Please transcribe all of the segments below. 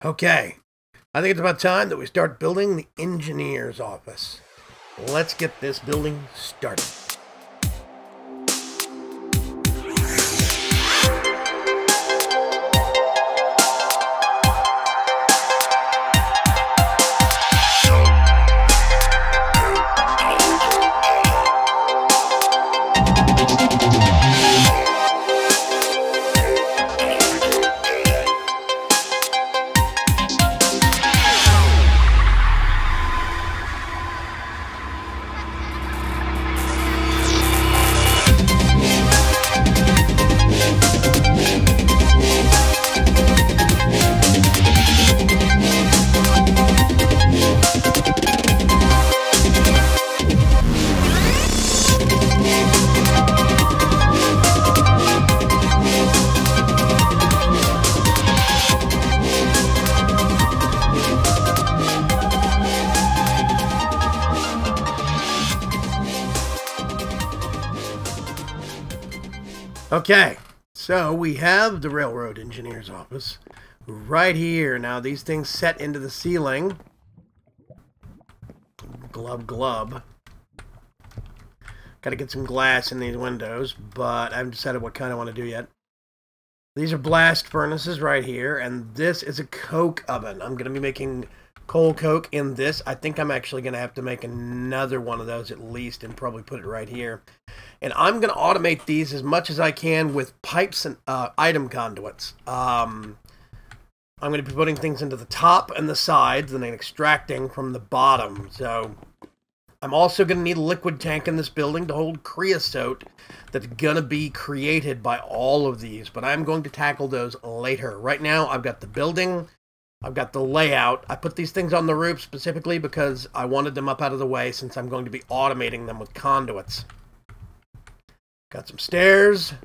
Okay, I think it's about time that we start building the engineer's office. Let's get this building started. Okay, so we have the railroad engineer's office right here. Now these things set into the ceiling. Glub glub. Got to get some glass in these windows, but I haven't decided what kind I want to do yet. These are blast furnaces right here, and this is a coke oven. I'm going to be making coal coke in this. I think I'm actually going to have to make another one of those at least and probably put it right here. And I'm going to automate these as much as I can with pipes and item conduits. I'm going to be putting things into the top and the sides and then extracting from the bottom. So I'm also going to need a liquid tank in this building to hold creosote that's going to be created by all of these. But I'm going to tackle those later. Right now, I've got the building. I've got the layout. I put these things on the roof specifically because I wanted them up out of the way since I'm going to be automating them with conduits. Got some stairs.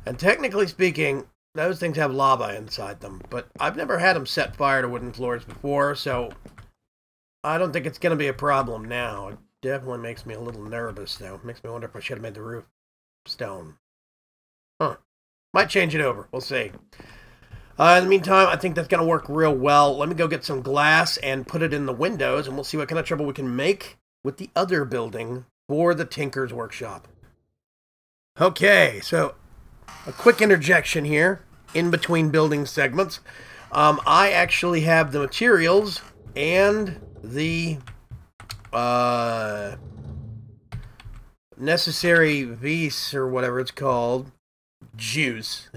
And technically speaking, those things have lava inside them. But I've never had them set fire to wooden floors before, so I don't think it's going to be a problem now. It definitely makes me a little nervous, though. Makes me wonder if I should have made the roof stone. Huh. Might change it over. We'll see. In the meantime, I think that's going to work real well. Let me go get some glass and put it in the windows, and we'll see what kind of trouble we can make with the other building for the Tinker's Workshop. Okay, so a quick interjection here in between building segments. I actually have the materials and the necessary vis, or whatever it's called, juice,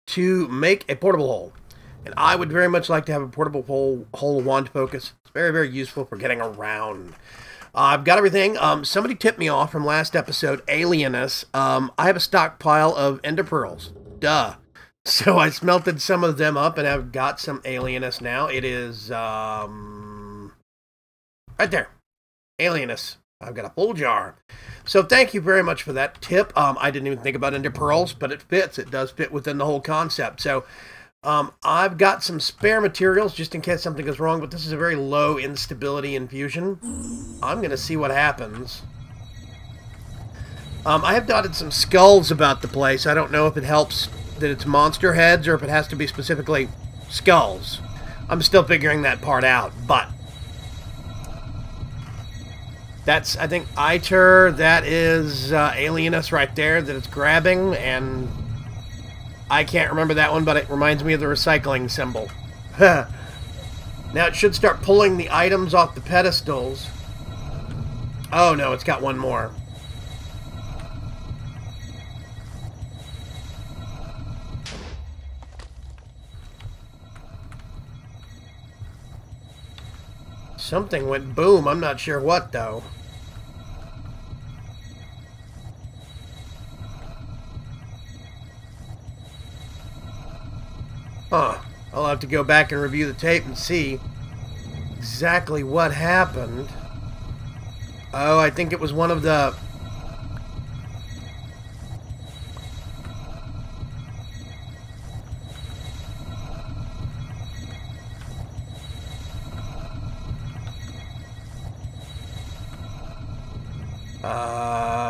to make a portable hole. And I would very much like to have a portable hole wand focus. It's very, very useful for getting around. I've got everything. Somebody tipped me off from last episode, Alienus. I have a stockpile of ender pearls. Duh. So I smelted some of them up and I've got some Alienus now. It is, right there. Alienus. I've got a full jar. So thank you very much for that tip. I didn't even think about ender pearls, but it fits. It does fit within the whole concept. So I've got some spare materials just in case something goes wrong, but this is a very low instability infusion. I'm going to see what happens. I have dotted some skulls about the place. I don't know if it helps that it's monster heads or if it has to be specifically skulls. I'm still figuring that part out, but that's, I think, Iter. That is Alienus right there that it's grabbing, and I can't remember that one, but it reminds me of the recycling symbol. Now it should start pulling the items off the pedestals. Oh no, it's got one more. Something went boom. I'm not sure what, though. Huh. I'll have to go back and review the tape and see exactly what happened. Oh, I think it was one of the...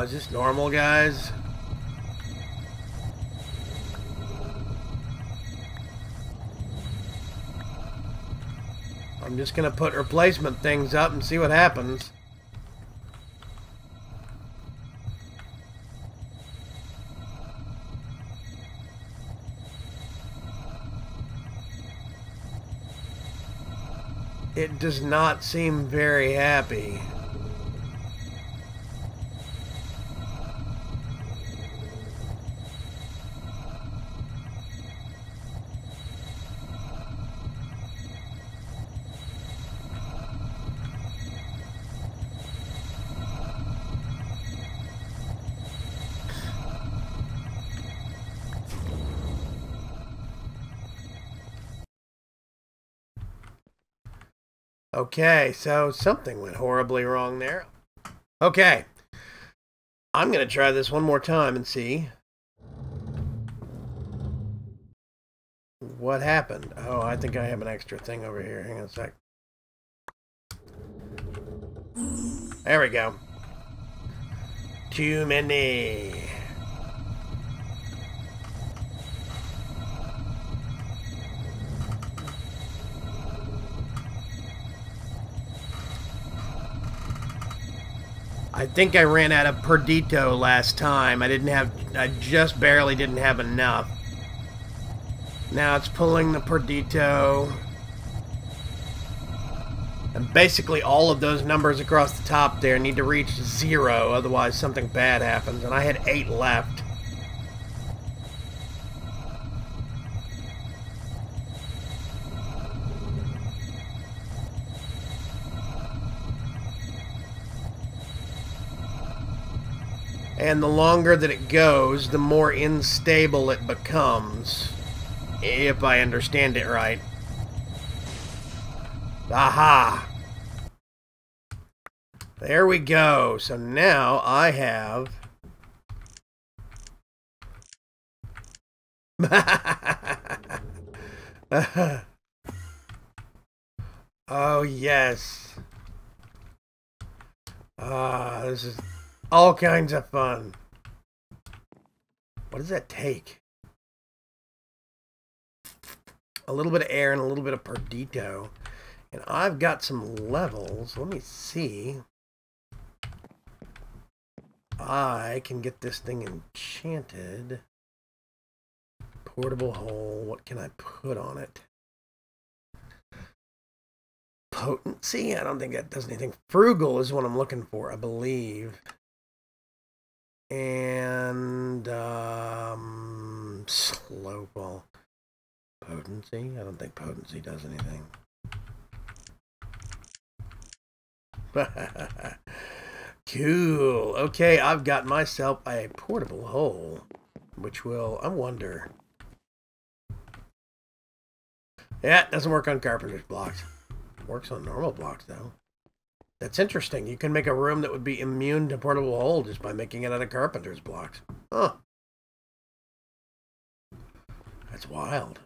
just normal, guys. I'm just going to put replacement things up and see what happens. It does not seem very happy. Okay, so something went horribly wrong there. Okay. I'm going to try this one more time and see what happened. Oh, I think I have an extra thing over here. Hang on a sec. There we go. Too many. I think I ran out of Perdito last time. I just barely didn't have enough. Now it's pulling the Perdito. And basically all of those numbers across the top there need to reach 0, otherwise something bad happens. And I had 8 left. And the longer that it goes, the more unstable it becomes. If I understand it right. Aha! There we go. So now I have... Oh, yes. This is all kinds of fun. What does that take? A little bit of air and a little bit of Perdito. And I've got some levels. Let me see. I can get this thing enchanted. Portable hole. What can I put on it? Potency? I don't think that does anything. Frugal is what I'm looking for, I believe. And slow ball. Potency? I don't think potency does anything. Cool. Okay, I've got myself a portable hole, which will, I wonder. Yeah, it doesn't work on carpenter's blocks. It works on normal blocks, though. That's interesting. You can make a room that would be immune to portable hole just by making it out of carpenter's blocks. Huh. That's wild.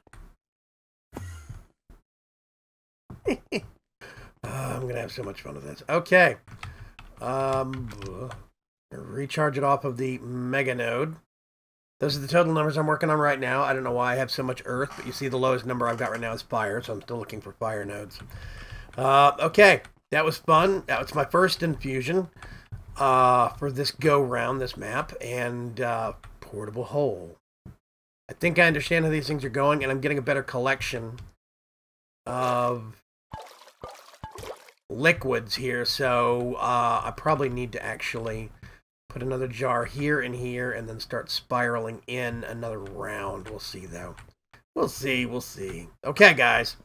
I'm going to have so much fun with this. Okay. Recharge it off of the Mega Node. Those are the total numbers I'm working on right now. I don't know why I have so much earth, but you see the lowest number I've got right now is fire, so I'm still looking for fire nodes. Okay. That was fun. That was my first infusion for this go-round, this map, and portable hole. I think I understand how these things are going, and I'm getting a better collection of liquids here, so I probably need to actually put another jar here and here, and then start spiraling in another round. We'll see, though. We'll see, we'll see. Okay, guys.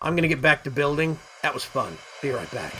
I'm going to get back to building. That was fun. Be right back.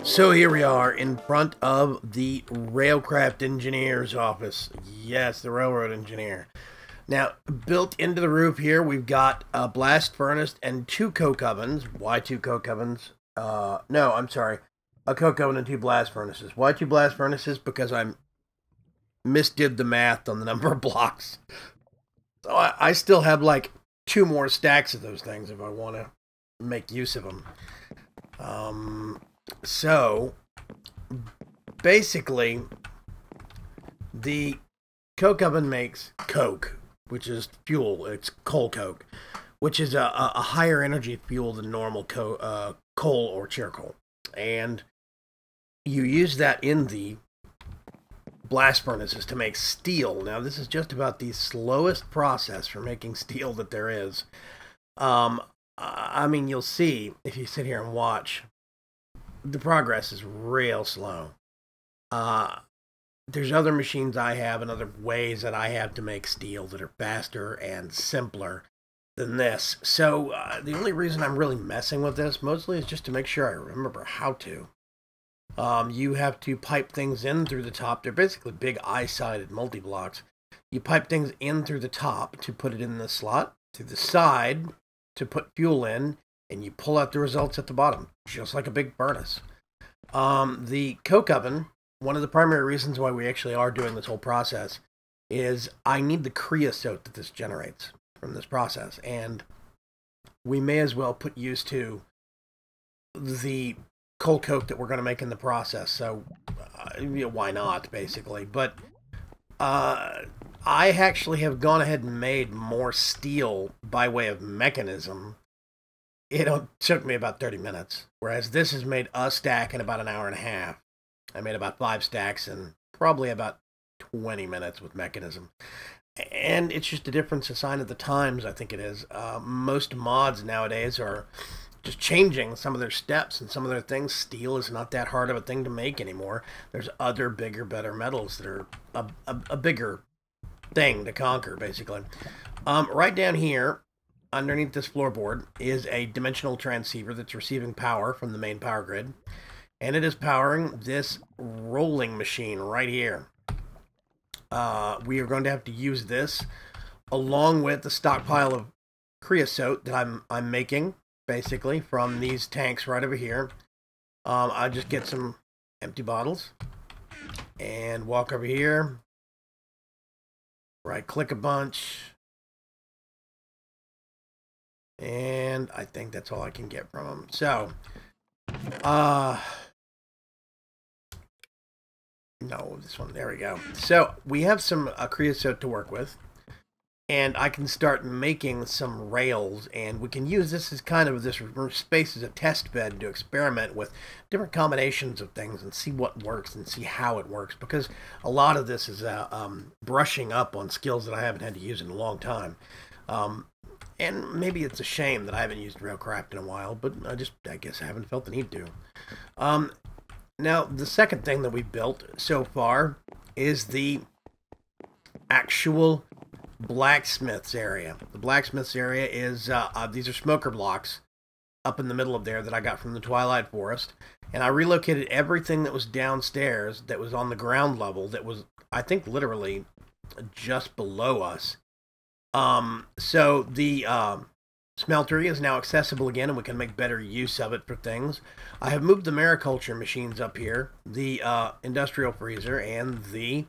So here we are in front of the Railcraft engineer's office. Yes, the railroad engineer. Now, built into the roof here, we've got a blast furnace and 2 coke ovens. Why 2 coke ovens? No, I'm sorry. A coke oven and 2 blast furnaces. Why 2 blast furnaces? Because I misdid the math on the number of blocks. So I still have like 2 more stacks of those things if I want to make use of them. So, basically, the coke oven makes coke, which is fuel. It's coal coke, which is a higher energy fuel than normal coal or charcoal. And you use that in the blast furnaces to make steel. Now, this is just about the slowest process for making steel that there is. I mean, you'll see if you sit here and watch. The progress is real slow. There's other machines I have and other ways that I have to make steel that are faster and simpler than this. So the only reason I'm really messing with this mostly is just to make sure I remember how to. You have to pipe things in through the top. They're basically big eye-sided multi-blocks. You pipe things in through the top to put it in the slot, to the side to put fuel in, and you pull out the results at the bottom, just like a big furnace. The coke oven, one of the primary reasons why we actually are doing this whole process is I need the creosote that this generates from this process, and we may as well put use to the coal coke that we're going to make in the process, so why not, basically. But I actually have gone ahead and made more steel by way of mechanism. It took me about 30 minutes, whereas this has made a stack in about an hour and a half. I made about 5 stacks in probably about 20 minutes with mechanism. And it's just a difference, a sign of the times, I think it is. Most mods nowadays are just changing some of their steps and some of their things. Steel is not that hard of a thing to make anymore. There's other bigger, better metals that are a bigger thing to conquer, basically. Right down here, underneath this floorboard, is a dimensional transceiver that's receiving power from the main power grid. And it is powering this rolling machine right here. We are going to have to use this along with the stockpile of creosote that I'm making, basically, from these tanks right over here. I'll just get some empty bottles and walk over here. Right click a bunch. And I think that's all I can get from them. So, no, this one, there we go. So, we have some creosote to work with. And I can start making some rails, and we can use this as kind of this space as a test bed to experiment with different combinations of things and see what works and see how it works, because a lot of this is brushing up on skills that I haven't had to use in a long time. And maybe it's a shame that I haven't used Railcraft in a while, but I guess I haven't felt the need to. Now, the second thing that we built so far is the actual blacksmith's area. The blacksmith's area is, these are smoker blocks up in the middle of there that I got from the Twilight Forest. And I relocated everything that was downstairs that was on the ground level that was, I think, literally just below us. So the smeltery is now accessible again, and we can make better use of it for things. I have moved the Mariculture machines up here, the industrial freezer and the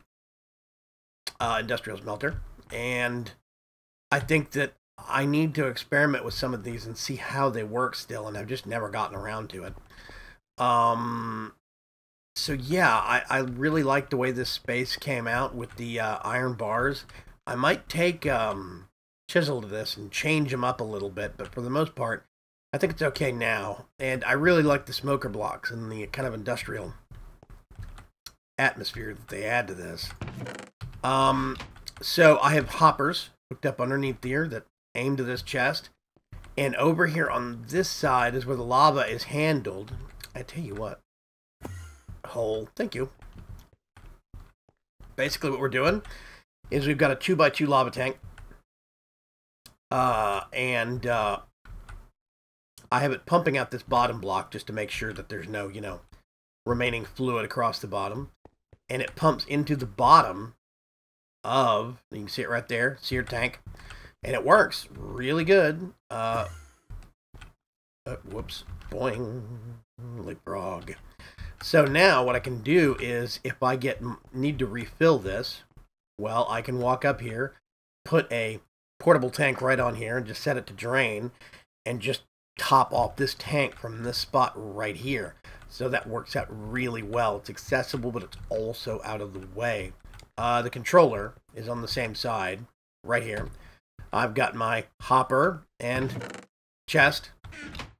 industrial smelter. And I think that I need to experiment with some of these and see how they work still, and I've just never gotten around to it. So yeah, I really like the way this space came out with the iron bars. I might take chisel to this and change them up a little bit, but for the most part, I think it's okay now. And I really like the smoker blocks and the kind of industrial atmosphere that they add to this. So I have hoppers hooked up underneath here that aim to this chest. And over here on this side is where the lava is handled. I tell you what. Hole. Thank you. Basically what we're doing is we've got a 2x2 lava tank. And I have it pumping out this bottom block just to make sure that there's no, remaining fluid across the bottom. And it pumps into the bottom of, you can see it right there, seared tank. And it works really good. Whoops. Boing. Leapfrog. So now what I can do is, if I need to refill this, well, I can walk up here, put a portable tank right on here, and just set it to drain, and just top off this tank from this spot right here. So that works out really well. It's accessible, but it's also out of the way. The controller is on the same side, right here. I've got my hopper and chest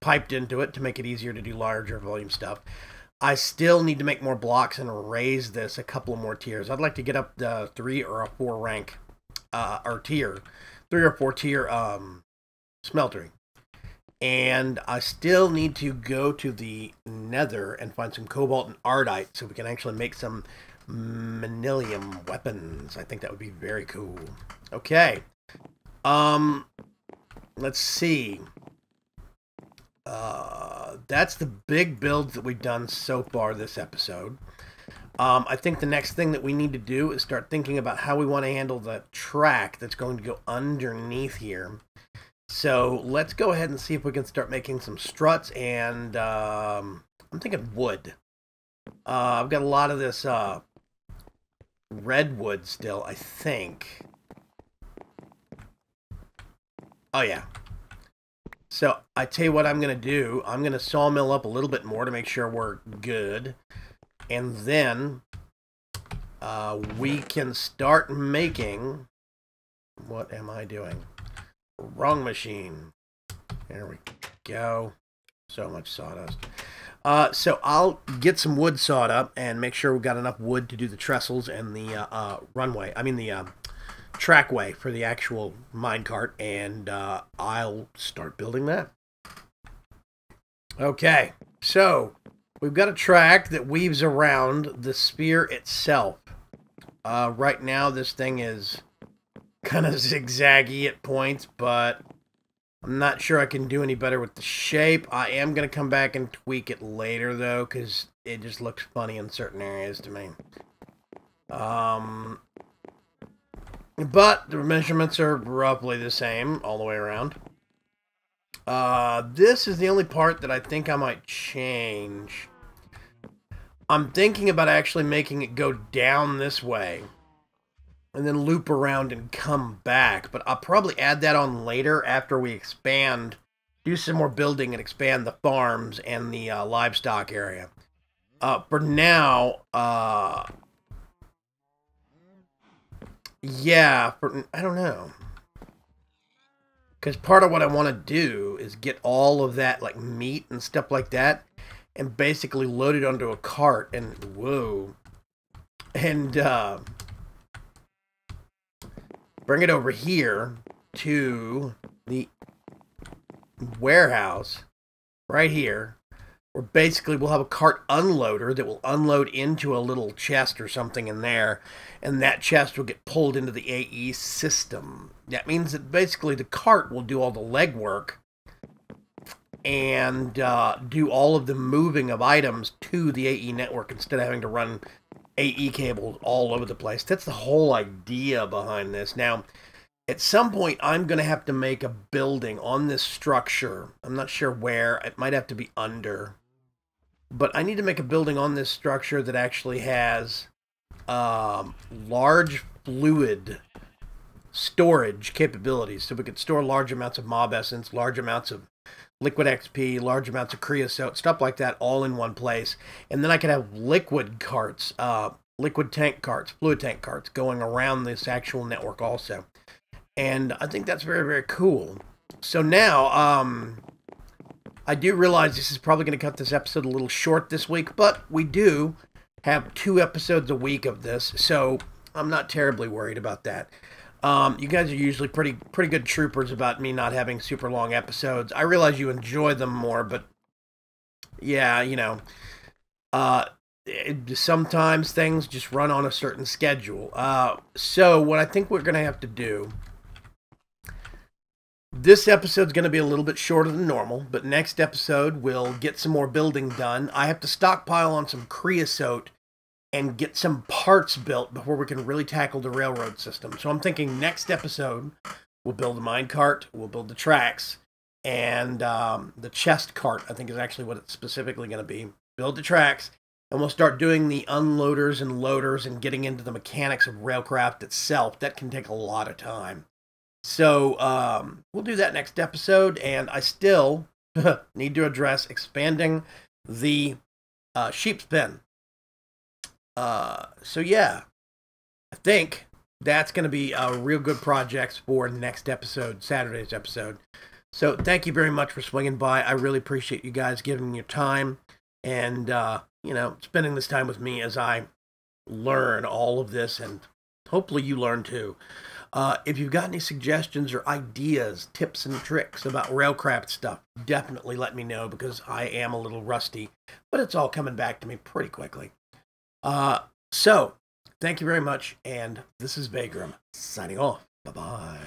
piped into it to make it easier to do larger volume stuff. I still need to make more blocks and raise this a couple more tiers. I'd like to get up the 3 or 4 rank, or tier, 3 or 4 tier smeltery. And I still need to go to the nether and find some cobalt and ardite so we can actually make some manilium weapons. I think that would be very cool. Okay. Let's see. That's the big builds that we've done so far this episode. I think the next thing that we need to do is start thinking about how we want to handle the track that's going to go underneath here. So let's go ahead and see if we can start making some struts, and I'm thinking wood. I've got a lot of this redwood still, I think. Oh yeah. So I tell you what I'm going to do. I'm going to sawmill up a little bit more to make sure we're good. And then we can start making... What am I doing? Wrong machine. There we go. So much sawdust. So I'll get some wood sawed up and make sure we've got enough wood to do the trestles and the the trackway for the actual minecart, and I'll start building that. Okay, so we've got a track that weaves around the spear itself. Right now this thing is kind of zigzaggy at points, but I'm not sure I can do any better with the shape. I am going to come back and tweak it later, though, because it just looks funny in certain areas to me. But the measurements are roughly the same all the way around. This is the only part that I think I might change. I'm thinking about actually making it go down this way and then loop around and come back. But I'll probably add that on later after we expand, do some more building and expand the farms and the livestock area. For now, yeah, I don't know. Because part of what I want to do is get all of that, like meat and stuff like that, and basically load it onto a cart and, whoa, and bring it over here to the warehouse right here, where basically we'll have a cart unloader that will unload into a little chest or something in there, and that chest will get pulled into the AE system. That means that basically the cart will do all the legwork and do all of the moving of items to the AE network instead of having to run AE cables all over the place. That's the whole idea behind this. Now, at some point, I'm going to have to make a building on this structure. I'm not sure where. It might have to be under. But I need to make a building on this structure that actually has large fluid storage capabilities. So we could store large amounts of mob essence, large amounts of liquid XP, large amounts of creosote, stuff like that, all in one place. And then I could have liquid carts, liquid tank carts, fluid tank carts going around this actual network also. And I think that's very, very cool. So now, I do realize this is probably going to cut this episode a little short this week, but we do have 2 episodes a week of this, so I'm not terribly worried about that. You guys are usually pretty good troopers about me not having super long episodes. I realize you enjoy them more, but yeah, you know, sometimes things just run on a certain schedule. So what I think we're going to have to do This episode's going to be a little bit shorter than normal, but next episode we'll get some more building done. I have to stockpile on some creosote and get some parts built before we can really tackle the railroad system. So I'm thinking next episode we'll build a minecart, we'll build the tracks, and the chest cart, I think, is actually what it's specifically going to be. Build the tracks, and we'll start doing the unloaders and loaders and getting into the mechanics of Railcraft itself. That can take a lot of time. So we'll do that next episode, and I still need to address expanding the sheep's pen. So yeah, I think that's going to be a real good project for next episode, Saturday's episode. So thank you very much for swinging by. I really appreciate you guys giving me your time and, you know, spending this time with me as I learn all of this, and hopefully you learn too. If you've got any suggestions or ideas, tips and tricks about Railcraft stuff, definitely let me know, because I am a little rusty, but it's all coming back to me pretty quickly. So, thank you very much, and this is Vaygrim, signing off. Bye-bye.